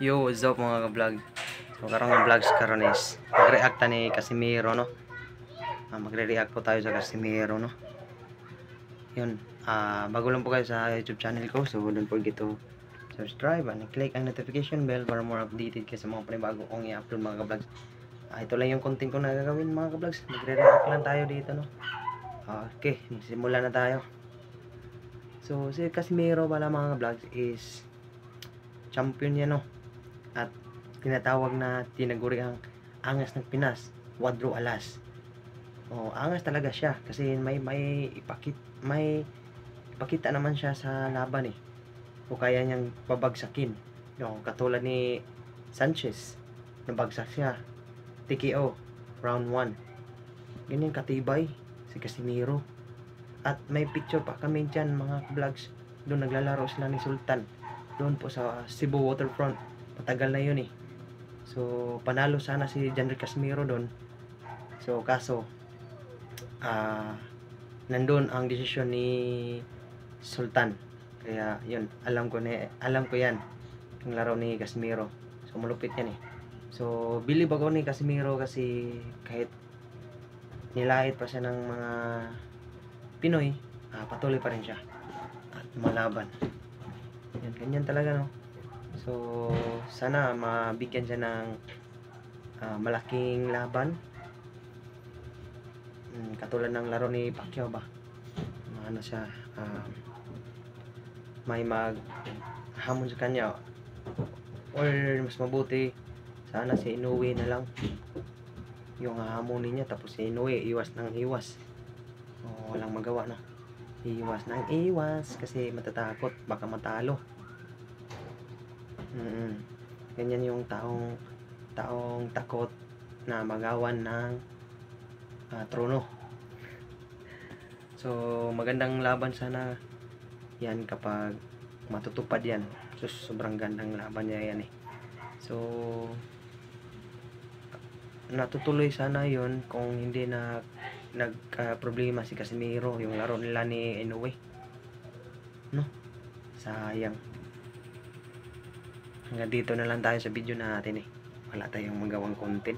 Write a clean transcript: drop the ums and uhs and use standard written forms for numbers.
Yo, what's up mga ka-vlog? So, karong nga vlogs karon is mag-react ta ni Casimiro, no? Magre-react po tayo sa Casimiro, no? Yun, bago lang po kayo sa YouTube channel ko, so don't forget to subscribe and click ang notification bell para more updated kayo sa mga panibago kong i-upload mga ka-vlogs. Ito lang yung content ko na gagawin mga ka-vlogs. Magre-react lang tayo dito, no? Okay, magsimula na tayo. So, si Casimiro pala mga ka-vlogs is champion yan, no? At tinatawag na tinaguri ang angas ng Pinas, Wadro Alas. Angas talaga siya kasi may ipakita naman siya sa laban eh. O kaya niyang babagsakin. Katulad ni Sanchez, nabagsak siya. TKO, round 1. Ganyan katibay si Casimiro. At may picture pa kami dyan mga vlogs. Doon naglalaro sila ni Sultan. Doon po sa Cebu Waterfront. Matagal na yun eh. So, panalo sana si Janry Casimiro doon. So, kaso, nandun ang desisyon ni Sultan. Kaya, yun, alam ko yan, yung laro ni Casimiro. So, malupit yan eh. So, believe ako ni Casimiro kasi kahit nilait pa siya ng mga Pinoy, patuloy pa rin siya at malaban. Yan, ganyan talaga, no? So, sana mabigyan siya ng malaking laban. Katulad ng laro ni Pacquiao ba? Ano siya, may maghamon sa kanya. Or mas mabuti, sana si Inoue na lang yung hahamonin niya. Tapos si Inoue, iwas ng iwas. Walang magawa na. Iwas ng iwas kasi matatakot, baka matalo. Ganyan yung taong takot na magawan ng trono. So magandang laban sana yan kapag matutupad yan. So sobrang gandang laban niya yan eh. So natutuloy sana yon kung hindi na nagka-problema si Casimiro yung laro nila ni Inoue, no? Sayang. Hanggang dito na lang tayo sa video natin eh. Wala tayong magawang content.